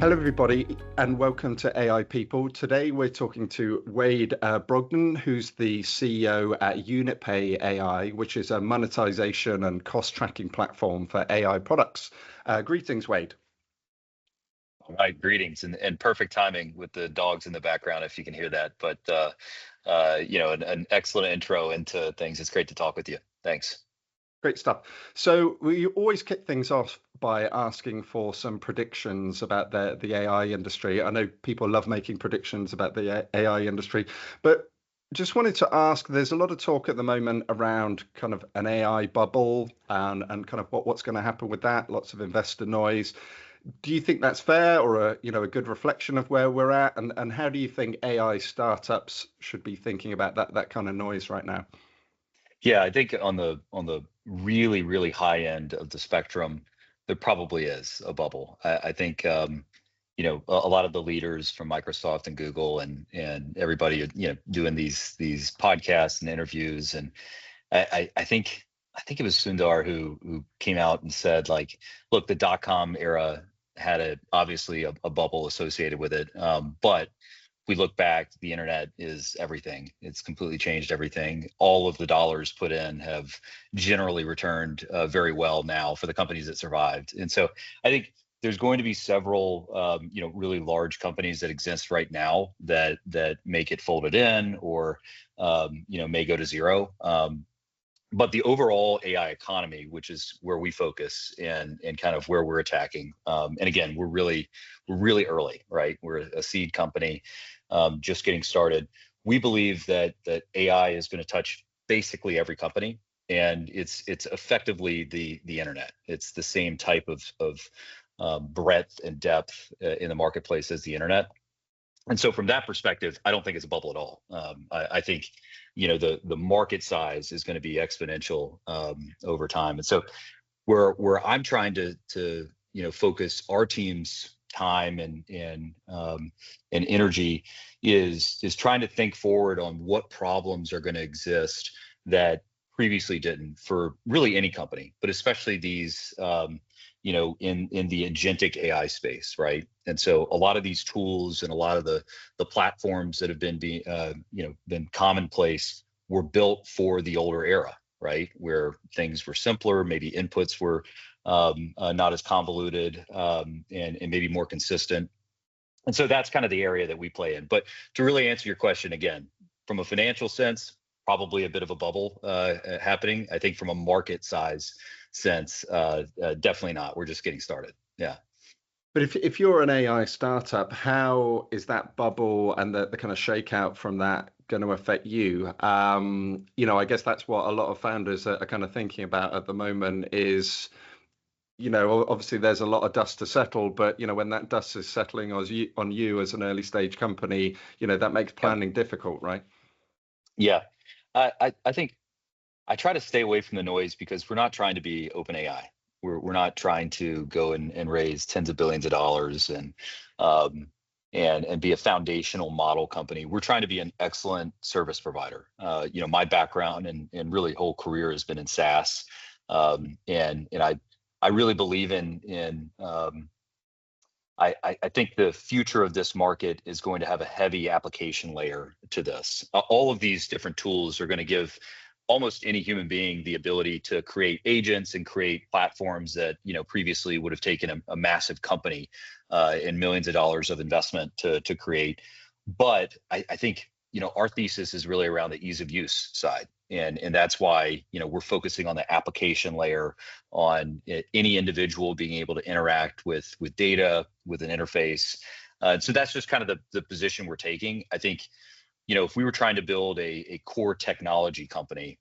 Hello, everybody, and welcome to AI People. Today, we're talking to Wade Brogdon, who's the CEO at UnitPay AI, which is a monetization and cost tracking platform for AI products. Greetings, Wade. All right, greetings and perfect timing with the dogs in the background, if you can hear that. But an excellent intro into things. It's great to talk with you. Thanks. Great stuff. So we always kick things off by asking for some predictions about the AI industry. I know people love making predictions about the AI industry, but just wanted to ask, there's a lot of talk at the moment around kind of an AI bubble and kind of what's going to happen with that, lots of investor noise. Do you think that's fair or a good reflection of where we're at? And how do you think AI startups should be thinking about that kind of noise right now? Yeah, I think on the really, really high end of the spectrum, there probably is a bubble. I think a lot of the leaders from Microsoft and Google and everybody doing these podcasts and interviews, and I think it was Sundar who came out and said, like, look, the dot-com era had obviously a bubble associated with it, but we look back, the internet is everything. It's completely changed everything. All of the dollars put in have generally returned very well now for the companies that survived. And so I think there's going to be several, really large companies that exist right now that may get folded in or, may go to zero. But the overall AI economy, which is where we focus and kind of where we're attacking, and again, we're really early, right? We're a seed company, just getting started. We believe that AI is going to touch basically every company, and it's effectively the internet. It's the same type of breadth and depth in the marketplace as the internet. And so from that perspective, I don't think it's a bubble at all. I think the market size is going to be exponential over time. And so where I'm trying to focus our team's time and energy is trying to think forward on what problems are going to exist that previously didn't for really any company, but especially these in the agentic AI space, right? And so a lot of these tools and a lot of the platforms that have been commonplace were built for the older era, right? Where things were simpler, maybe inputs were not as convoluted and maybe more consistent. And so that's kind of the area that we play in. But to really answer your question again, from a financial sense, probably a bit of a bubble happening. I think from a market size sense, definitely not. We're just getting started. Yeah. But if you're an AI startup, how is that bubble and the kind of shakeout from that going to affect you? I guess that's what a lot of founders are kind of thinking about at the moment is, obviously there's a lot of dust to settle, but, when that dust is settling on you as an early stage company, that makes planning difficult, right? Yeah. I think I try to stay away from the noise because we're not trying to be OpenAI. We're not trying to go and raise tens of billions of dollars and be a foundational model company. We're trying to be an excellent service provider. My background and really whole career has been in SaaS, and I really believe in. I think the future of this market is going to have a heavy application layer to this. All of these different tools are going to give almost any human being the ability to create agents and create platforms that previously would have taken a massive company and millions of dollars of investment to create. But I think our thesis is really around the ease of use side. And that's why we're focusing on the application layer, on any individual being able to interact with data, with an interface. So that's just kind of the position we're taking. I think if we were trying to build a core technology company,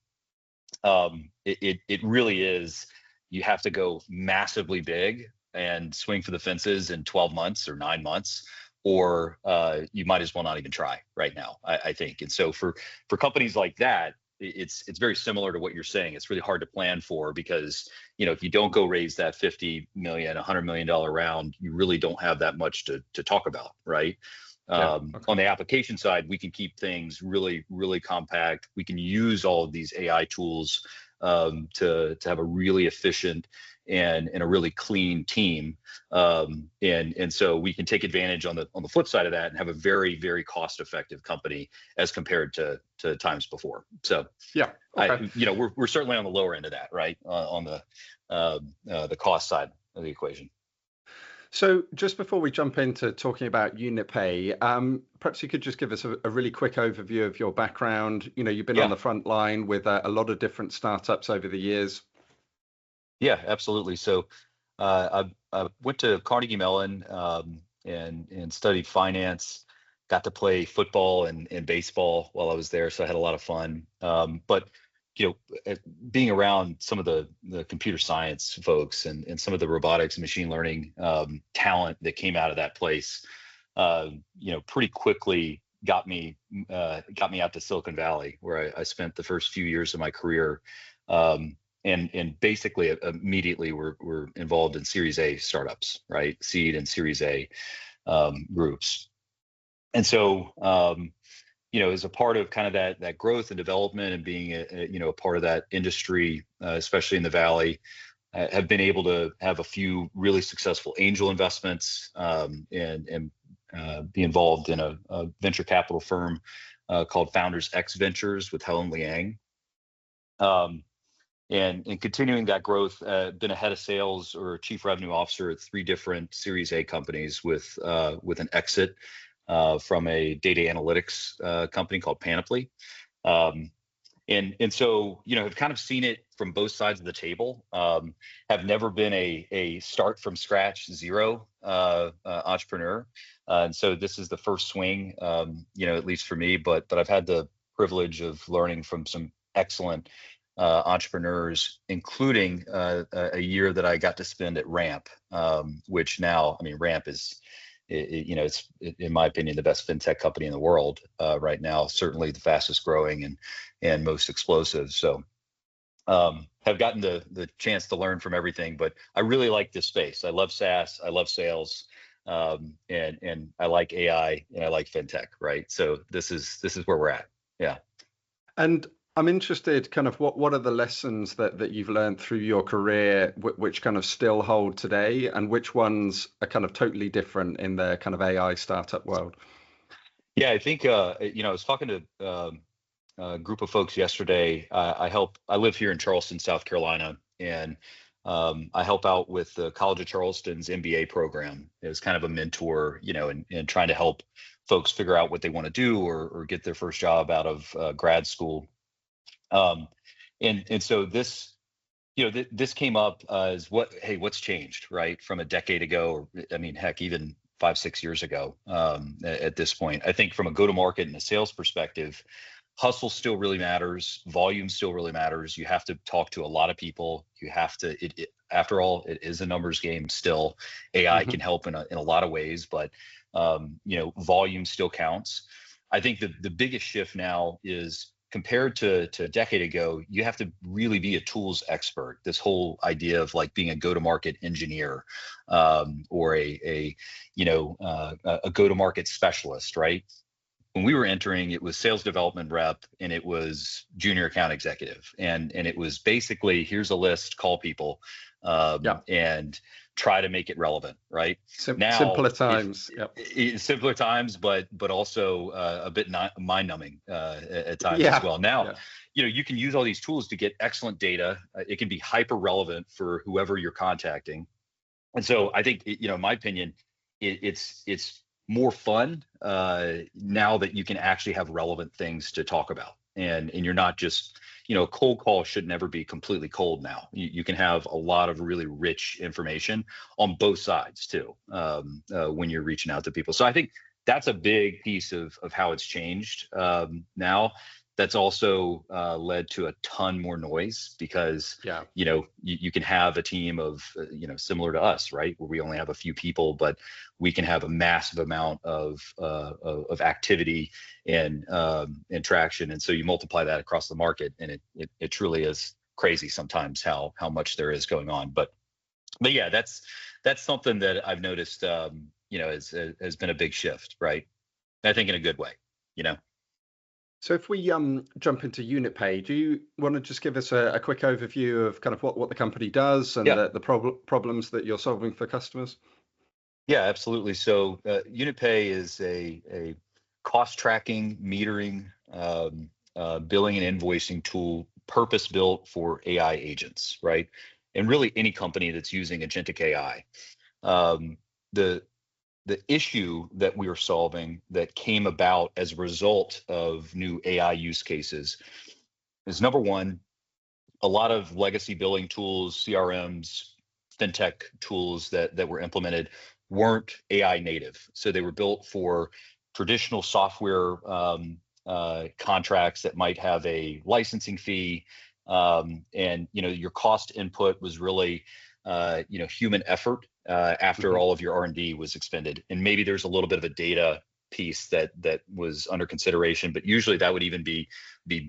it really is, you have to go massively big and swing for the fences in 12 months or 9 months, or you might as well not even try right now, I think. And so for companies like that, it's very similar to what you're saying. It's really hard to plan for because if you don't go raise that 50 million, $100 million round, you really don't have that much to talk about, right? Yeah, okay. On the application side, we can keep things really, really compact. We can use all of these AI tools to have a really efficient and a really clean team. And so we can take advantage on the flip side of that and have a very, very cost effective company as compared to times before. So yeah, okay. we're certainly on the lower end of that, right? On the cost side of the equation. So just before we jump into talking about UnitPay, perhaps you could just give us a really quick overview of your background. You've been on Yeah. the front line with a lot of different startups over the years. Yeah, absolutely. So I went to Carnegie Mellon and studied finance. Got to play football and baseball while I was there, so I had a lot of fun. But being around some of the computer science folks and some of the robotics and machine learning talent that came out of that place, pretty quickly got me out to Silicon Valley, where I spent the first few years of my career. And basically immediately we're involved in Series A startups, right? Seed and Series A groups. And so, as a part of kind of that growth and development and being a part of that industry, especially in the Valley, I have been able to have a few really successful angel investments and be involved in a venture capital firm called Founders X Ventures with Helen Liang. And continuing that growth, been a head of sales or chief revenue officer at 3 different Series A companies with an exit from a data analytics company called Panoply. And so, have kind of seen it from both sides of the table. Have never been a start from scratch, zero entrepreneur. And so this is the first swing, at least for me, but I've had the privilege of learning from some excellent entrepreneurs, including a year that I got to spend at Ramp, which now, Ramp is, it's in my opinion the best fintech company in the world right now. Certainly the fastest growing and most explosive. So have gotten the chance to learn from everything, but I really like this space. I love SaaS, I love sales, and I like AI and I like fintech. Right. So this is where we're at. Yeah. And I'm interested, kind of what are the lessons that you've learned through your career, which kind of still hold today, and which ones are kind of totally different in the kind of AI startup world? Yeah, I think I was talking to a group of folks yesterday. I live here in Charleston, South Carolina, and I help out with the College of Charleston's MBA program as kind of a mentor, and trying to help folks figure out what they want to do or get their first job out of grad school. And so this, this came up as what's changed, right, from a decade ago, or heck, even 5-6 years ago. At this point, I think from a go-to-market and a sales perspective, hustle still really matters. Volume still really matters. You have to talk to a lot of people. You have to, after all, it is a numbers game still. AI can help in a lot of ways, but volume still counts. I think the biggest shift now is, compared to a decade ago, you have to really be a tools expert. This whole idea of like being a go-to-market engineer or a go-to-market specialist, right? When we were entering, it was sales development rep and it was junior account executive. And it was basically, here's a list, call people and try to make it relevant, right? Now, simpler times. Simpler times, but also a bit mind-numbing at times as well. Now, you can use all these tools to get excellent data. It can be hyper relevant for whoever you're contacting. And so I think, in my opinion, it's more fun now that you can actually have relevant things to talk about, and you're not just, a cold call should never be completely cold now. You can have a lot of really rich information on both sides too when you're reaching out to people. So I think that's a big piece of how it's changed now. That's also led to a ton more noise because you can have a team of similar to us, right, where we only have a few people, but we can have a massive amount of activity and traction, and so you multiply that across the market, and it truly is crazy sometimes how much there is going on. But yeah, that's something that I've noticed has been a big shift, right? I think in a good way. So if we jump into UnitPay, do you want to just give us a quick overview of kind of what the company does and Yeah, the problems that you're solving for customers? yeah, absolutely. So UnitPay is a cost tracking, metering, billing and invoicing tool purpose built for AI agents, right? And really any company that's using agentic AI. Um, the the issue that we are solving that came about as a result of new AI use cases is number one, a lot of legacy billing tools, CRMs, fintech tools that were implemented weren't AI native. So they were built for traditional software contracts that might have a licensing fee, and your cost input was really human effort after Hmm. all of your R&D was expended, and maybe there's a little bit of a data piece that was under consideration, but usually that would even be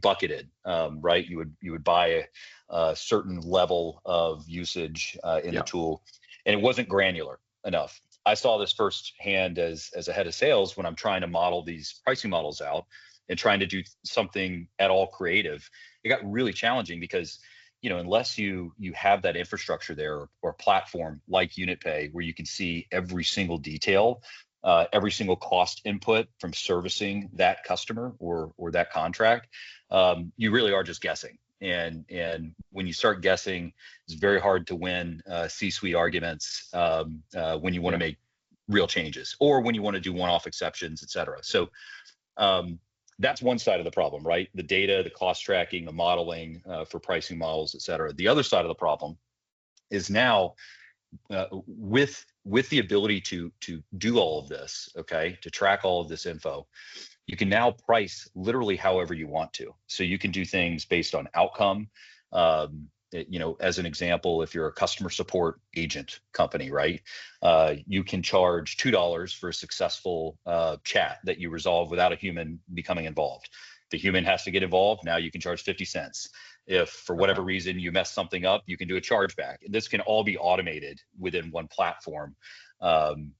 bucketed, right? You would buy a certain level of usage in the Yeah. tool, and it wasn't granular enough. I saw this firsthand as a head of sales when I'm trying to model these pricing models out and trying to do something at all creative. It got really challenging because unless you have that infrastructure there or platform like UnitPay where you can see every single detail, every single cost input from servicing that customer or that contract, you really are just guessing. And when you start guessing, it's very hard to win C-suite arguments when you want to Yeah. make real changes or when you want to do one-off exceptions, et cetera. So um, that's one side of the problem, right? The data, the cost tracking, the modeling for pricing models, et cetera. The other side of the problem is now with the ability to do all of this, okay, to track all of this info, you can now price literally however you want to. So you can do things based on outcome. As an example, if you're a customer support agent company, right, you can charge $2 for a successful chat that you resolve without a human becoming involved. The human has to get involved. Now you can charge 50 cents. If for Okay. whatever reason you mess something up, you can do a chargeback. This can all be automated within one platform. And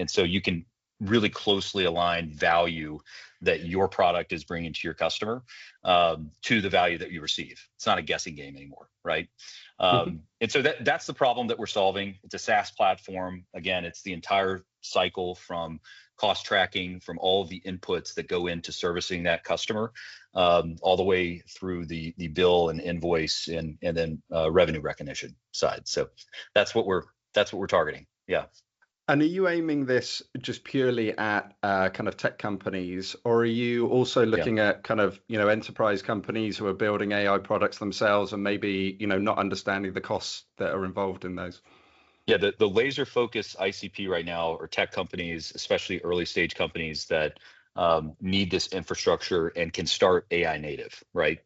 so you can really closely align value that your product is bringing to your customer to the value that you receive. It's not a guessing game anymore, right? Hmm. And so that's the problem that we're solving. It's a SaaS platform. Again, it's the entire cycle from cost tracking, from all of the inputs that go into servicing that customer, all the way through the bill and invoice and then revenue recognition side. So that's what we're targeting. Yeah. And are you aiming this just purely at kind of tech companies, or are you also Yeah. looking at kind of, enterprise companies who are building AI products themselves and maybe, not understanding the costs that are involved in those? Yeah, the laser focus ICP right now are tech companies, especially early stage companies that need this infrastructure and can start AI native, right?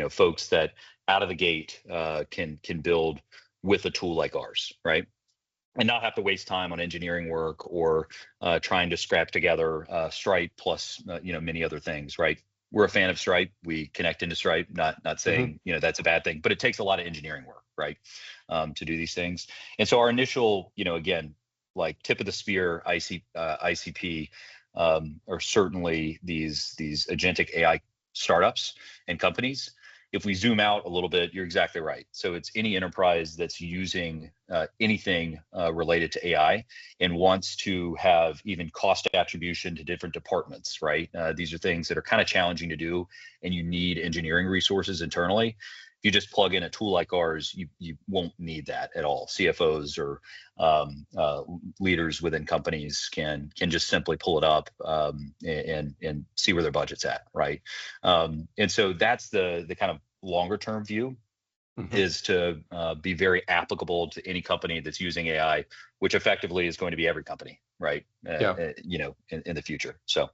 Folks that out of the gate can build with a tool like ours, right? And not have to waste time on engineering work or trying to scrap together Stripe plus many other things, right? We're a fan of Stripe. We connect into Stripe. Not Hmm. saying that's a bad thing, but it takes a lot of engineering work, right, to do these things. And so our initial, again, like tip of the spear ICP are certainly these agentic AI startups and companies. If we zoom out a little bit, you're exactly right. So it's any enterprise that's using anything related to AI and wants to have even cost attribution to different departments, right? These are things that are kind of challenging to do, and you need engineering resources internally. If you just plug in a tool like ours, you won't need that at all. CFOs or leaders within companies can just simply pull it up and see where their budget's at, right? And so that's the kind of longer term view, Hmm. is to be very applicable to any company that's using AI, which effectively is going to be every company, right? Yeah. In the future. So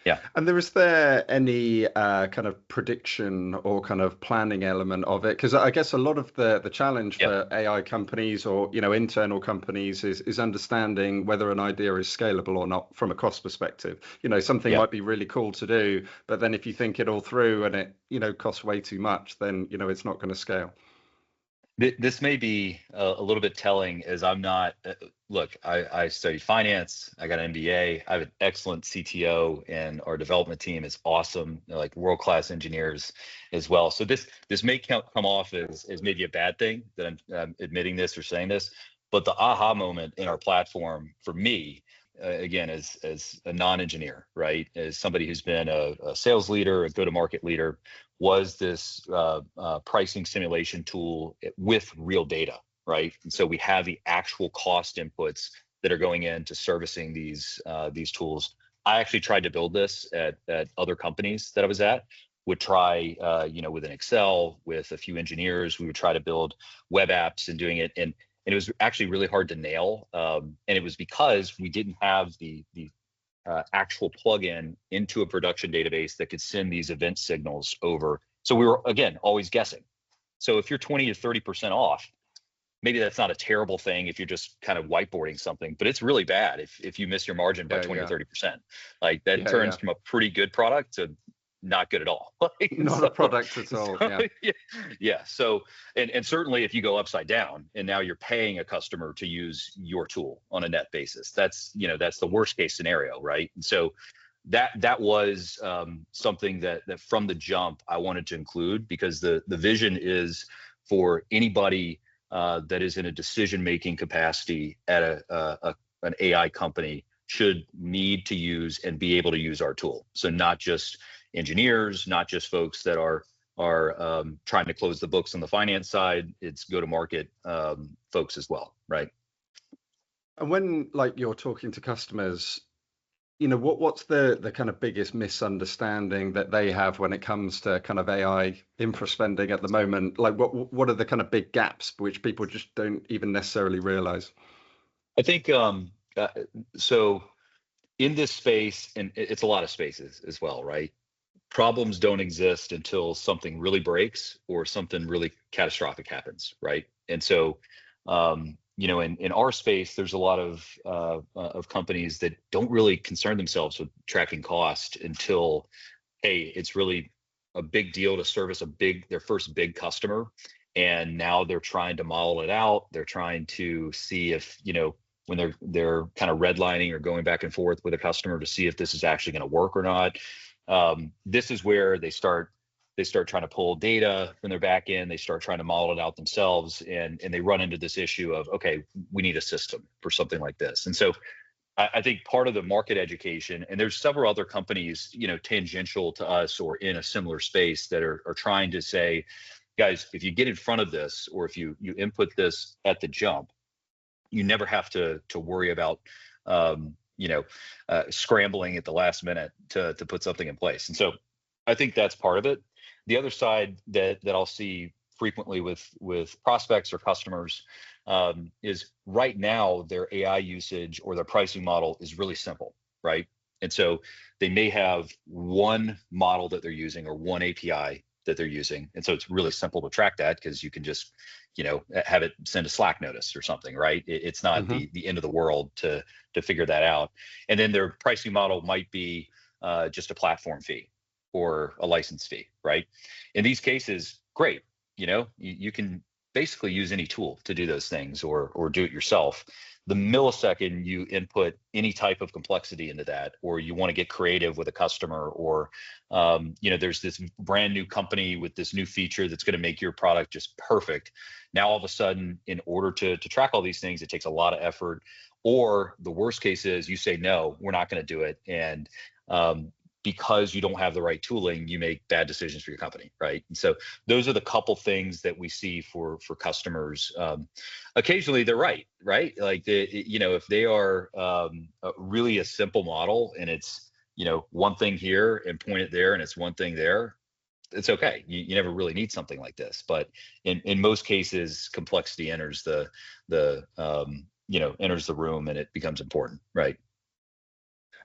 yeah, And is there any kind of prediction or kind of planning element of it? Because I guess a lot of the challenge yeah, for AI companies or internal companies is understanding whether an idea is scalable or not from a cost perspective. Something yeah. might be really cool to do, but then if you think it all through and it costs way too much, then it's not going to scale. This may be a little bit telling, as I'm not. Look, I studied finance. I got an MBA. I have an excellent CTO, and our development team is awesome. They're like world-class engineers as well. So this may come off as maybe a bad thing that I'm admitting this or saying this, but the aha moment in our platform for me, again, as a non-engineer, right, as somebody who's been a sales leader, a go-to-market leader, was this pricing simulation tool with real data, right? And so we have the actual cost inputs that are going into servicing these tools. I actually tried to build this at other companies that I was at. Would try, with an Excel, with a few engineers, we would try to build web apps and doing it, and it was actually really hard to nail. And it was because we didn't have the actual plugin into a production database that could send these event signals over. So we were, again, always guessing. So if you're 20 to 30% off, maybe that's not a terrible thing if you're just kind of whiteboarding something, but it's really bad if you miss your margin by 20 or 30%. Like that turns from a pretty good product to not good at all. Not a product at all. Yeah. So, and certainly if you go upside down and now you're paying a customer to use your tool on a net basis, that's the worst case scenario, right? And so that was something that from the jump I wanted to include, because the vision is for anybody that is in a decision-making capacity at an AI company should need to use and be able to use our tool. So not just engineers, not just folks that are trying to close the books on the finance side, it's go-to-market folks as well, right? And when you're talking to customers, what's the kind of biggest misunderstanding that they have when it comes to kind of AI infra spending at the moment? Like what are the kind of big gaps which people just don't even necessarily realize? I think so in this space, and it's a lot of spaces as well, right? Problems don't exist until something really breaks or something really catastrophic happens, right? And so, in our space, there's a lot of companies that don't really concern themselves with tracking cost until, hey, it's really a big deal to service their first big customer, and now they're trying to model it out. They're trying to see if when they're kind of redlining or going back and forth with a customer to see if this is actually going to work or not. This is where they start trying to pull data from their back end. They start trying to model it out themselves, and they run into this issue of, okay, we need a system for something like this. And so I think part of the market education, and there's several other companies, tangential to us or in a similar space that are trying to say, guys, if you get in front of this, or if you input this at the jump, you never have to worry about scrambling at the last minute to put something in place. And so I think that's part of it. The other side that I'll see frequently with prospects or customers is right now their AI usage or their pricing model is really simple, right? And so they may have one model that they're using or one API that they're using. And so it's really simple to track that because you can just, have it send a Slack notice or something, right? It's not the end of the world to figure that out. And then their pricing model might be just a platform fee or a license fee, right? In these cases, great. You can basically use any tool to do those things or do it yourself. The millisecond you input any type of complexity into that, or you want to get creative with a customer, or there's this brand new company with this new feature that's going to make your product just perfect. Now all of a sudden, in order to track all these things, it takes a lot of effort. Or the worst case is you say, no, we're not going to do it. And because you don't have the right tooling, you make bad decisions for your company, right? And so those are the couple things that we see for customers. Occasionally they're right? Like if they are really a simple model and it's one thing here and point it there and it's one thing there, it's okay. You never really need something like this. But in most cases, complexity enters the enters the room and it becomes important, right?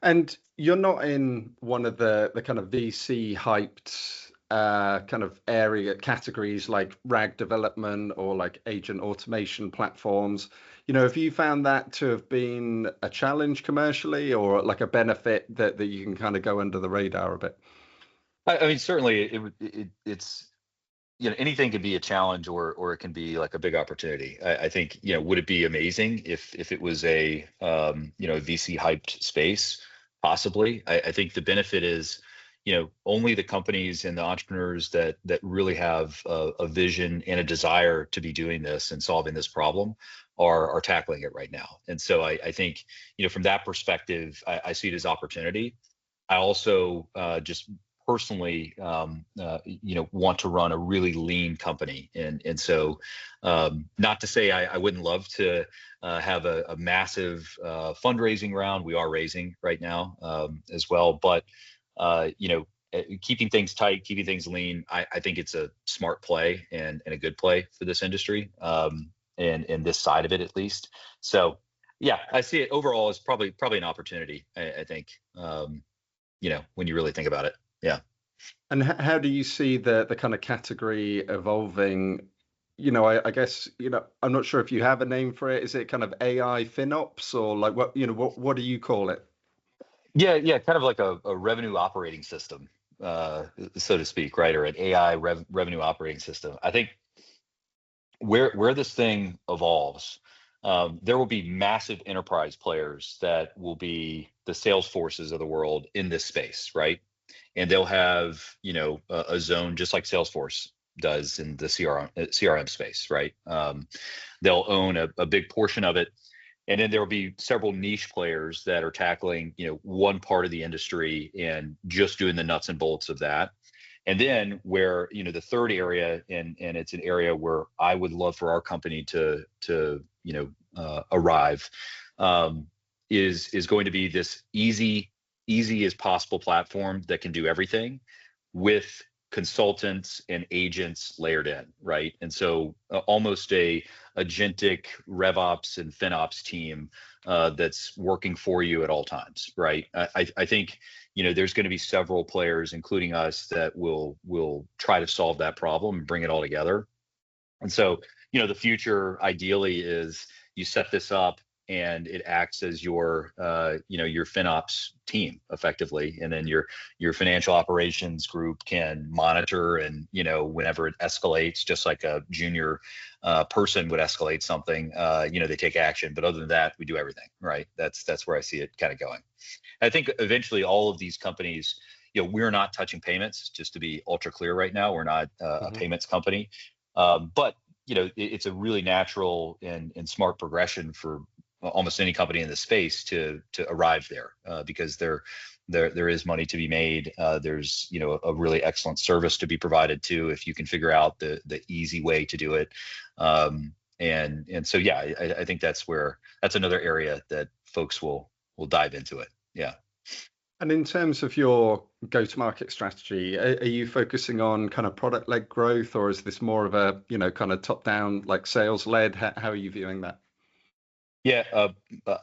And you're not in one of the kind of VC hyped kind of area categories like RAG development or like agent automation platforms. Have you found that to have been a challenge commercially or like a benefit that you can kind of go under the radar a bit? I mean, certainly it's anything can be a challenge or it can be like a big opportunity. I think, would it be amazing if it was a VC hyped space? Possibly. I think the benefit is, only the companies and the entrepreneurs that really have a vision and a desire to be doing this and solving this problem are tackling it right now. And so I think, from that perspective, I see it as opportunity. I also just personally, want to run a really lean company, and so not to say I wouldn't love to have a massive fundraising round. We are raising right now as well, but keeping things tight, keeping things lean, I think it's a smart play and a good play for this industry, and this side of it at least. So yeah, I see it overall as probably an opportunity. I think when you really think about it. Yeah. And how do you see the kind of category evolving? I guess, I'm not sure if you have a name for it. Is it kind of AI FinOps, or like what do you call it? Yeah, kind of like a revenue operating system, so to speak, right? Or an AI revenue operating system. I think where this thing evolves, there will be massive enterprise players that will be the Salesforces of the world in this space, right? And they'll have a zone just like Salesforce does in the CRM space, right? They'll own a big portion of it, and then there will be several niche players that are tackling one part of the industry and just doing the nuts and bolts of that. And then where the third area, and it's an area where I would love for our company to arrive, is going to be this easy as possible platform that can do everything with consultants and agents layered in, right? And so almost a agentic RevOps and FinOps team that's working for you at all times, right? I think there's going to be several players, including us, that will try to solve that problem and bring it all together. And so the future ideally is you set this up and it acts as your your FinOps team effectively, and then your financial operations group can monitor, and whenever it escalates, just like a junior person would escalate something, they take action. But other than that, we do everything, right? That's where I see it kind of going. I think eventually all of these companies, we're not touching payments, just to be ultra clear right now. We're not a payments company, but it's a really natural and smart progression for almost any company in the space to arrive there, because there is money to be made. There's a really excellent service to be provided too, if you can figure out the easy way to do it. And so yeah, I think that's another area that folks will dive into it. Yeah. And in terms of your go-to-market strategy, are you focusing on kind of product-led growth, or is this more of a kind of top-down, like sales-led? How are you viewing that? Yeah,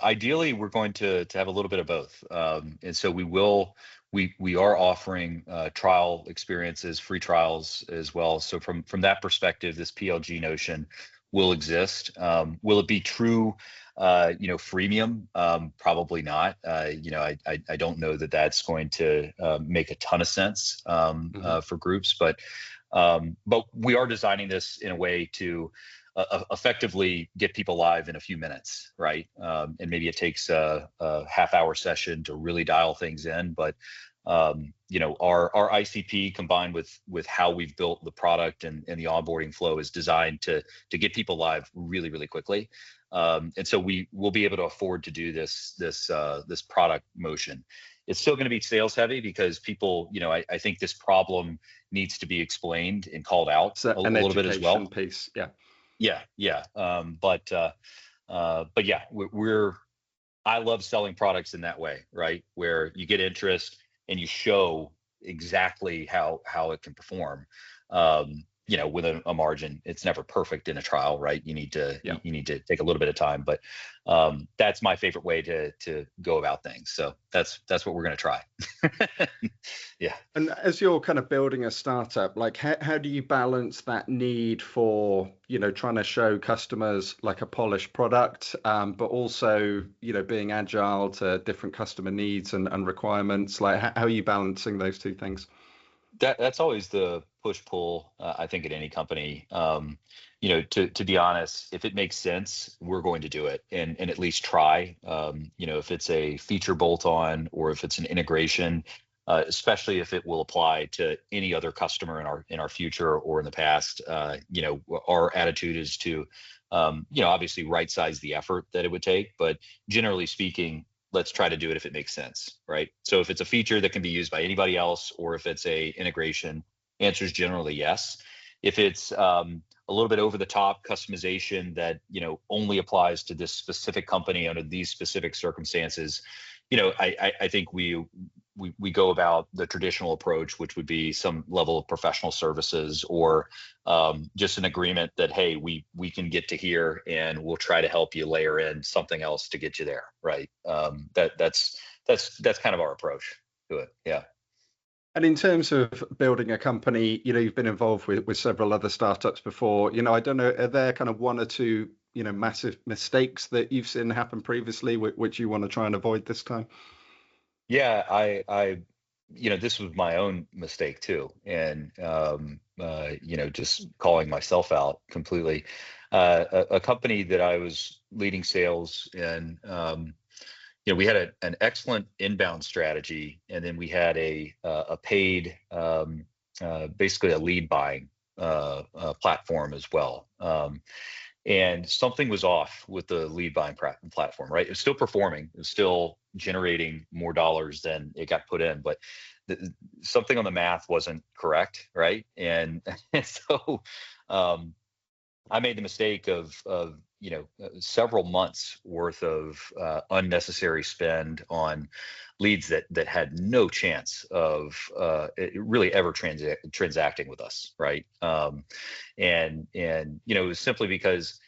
ideally, we're going to have a little bit of both, and so we are offering trial experiences, free trials as well. So from that perspective, this PLG notion will exist. Will it be true, freemium? Probably not. I don't know that that's going to make a ton of sense for groups, but we are designing this in a way to effectively get people live in a few minutes, right? And maybe it takes a half-hour session to really dial things in, but our ICP combined with how we've built the product and the onboarding flow is designed to get people live really, really quickly. And so we will be able to afford to do this product motion. It's still going to be sales heavy because people, I think this problem needs to be explained and called out a little bit as well. Piece, yeah. Yeah. But yeah, I love selling products in that way, right? Where you get interest and you show exactly how it can perform. With a margin. It's never perfect in a trial, right? You need to take a little bit of time, but that's my favorite way to go about things. So that's what we're going to try. Yeah. And as you're kind of building a startup, like how do you balance that need for trying to show customers like a polished product, but also being agile to different customer needs and requirements? Like how are you balancing those two things? That's always the push-pull, I think, at any company. To be honest, if it makes sense, we're going to do it and at least try. If it's a feature bolt-on or if it's an integration, especially if it will apply to any other customer in our future or in the past, our attitude is to, obviously right-size the effort that it would take, but generally speaking, let's try to do it if it makes sense, right? So if it's a feature that can be used by anybody else, or if it's a integration, answer is generally yes. If it's a little bit over the top customization that only applies to this specific company under these specific circumstances, I think we go about the traditional approach, which would be some level of professional services or just an agreement that, hey, we can get to here and we'll try to help you layer in something else to get you there, right? That's kind of our approach to it. Yeah. And in terms of building a company, you've been involved with several other startups before. I don't know, are there kind of one or two, massive mistakes that you've seen happen previously, which you want to try and avoid this time? Yeah, I this was my own mistake too, and just calling myself out completely. A company that I was leading sales in, we had an excellent inbound strategy, and then we had a paid, basically a lead buying platform as well. And something was off with the lead buying platform, right? It was still performing, it was still generating more dollars than it got put in, but something on the math wasn't correct, right? And so I made the mistake of several months worth of unnecessary spend on leads that had no chance of really ever transacting with us, right? And it was simply because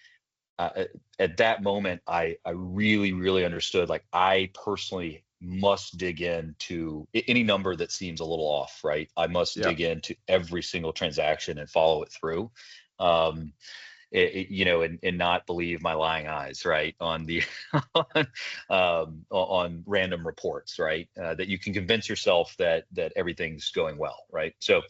at that moment I really understood, like, I personally must dig into any number that seems a little off, right? I must dig into every single transaction and follow it through. And not believe my lying eyes, right, on the on random reports, right, that you can convince yourself that everything's going well, right? So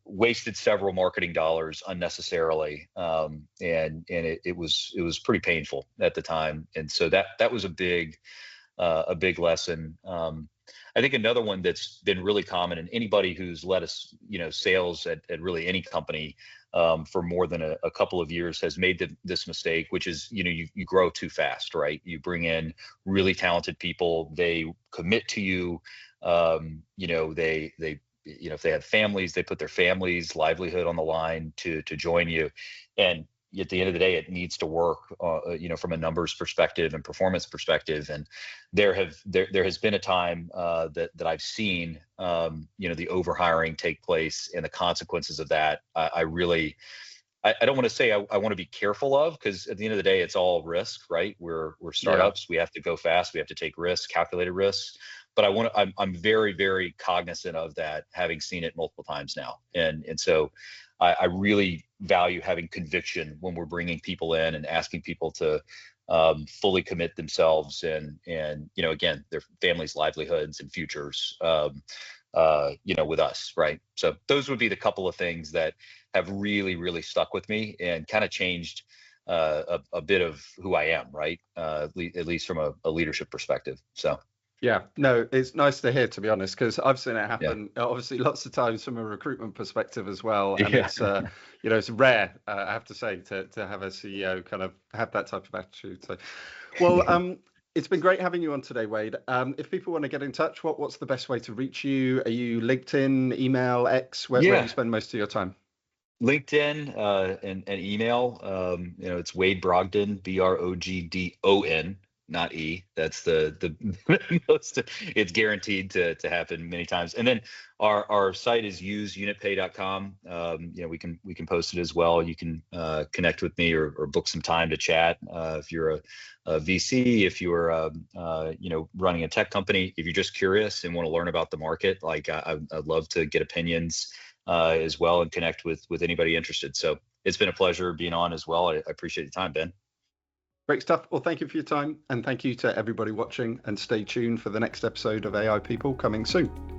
wasted several marketing dollars unnecessarily, and it was pretty painful at the time, and so that was a big lesson. I think another one that's been really common, and anybody who's led us, sales at really any company for more than a couple of years has made this mistake, which is, you grow too fast, right? You bring in really talented people, they commit to you, they if they have families, they put their family's livelihood on the line to join you, and at the end of the day, it needs to work, from a numbers perspective and performance perspective. And there has been a time that I've seen, the overhiring take place, and the consequences of that. I don't want to say I want to be careful of, because at the end of the day, it's all risk, right? We're startups. We have to go fast. We have to take risks, calculated risks. But I'm very, very cognizant of that, having seen it multiple times now. And so I really value having conviction when we're bringing people in and asking people to fully commit themselves and again, their families' livelihoods and futures, with us, right? So those would be the couple of things that have really, really stuck with me and kind of changed a bit of who I am, right? At least from a leadership perspective. So. Yeah, no, it's nice to hear, to be honest, because I've seen it happen, obviously, lots of times from a recruitment perspective as well. And it's, it's rare, I have to say, to have a CEO kind of have that type of attitude. So, well, it's been great having you on today, Wade. If people want to get in touch, what's the best way to reach you? Are you LinkedIn, email, X? Where do you spend most of your time? LinkedIn and email. It's Wade Brogdon, Brogdon. Not E. That's the most. It's guaranteed to happen many times. And then our site is UnitPay.com. We can post it as well. You can connect with me or book some time to chat. If you're a VC, if you're running a tech company, if you're just curious and want to learn about the market, like I'd love to get opinions as well and connect with anybody interested. So it's been a pleasure being on as well. I appreciate your time, Ben. Great stuff. Well, thank you for your time, and thank you to everybody watching, and stay tuned for the next episode of AI People coming soon.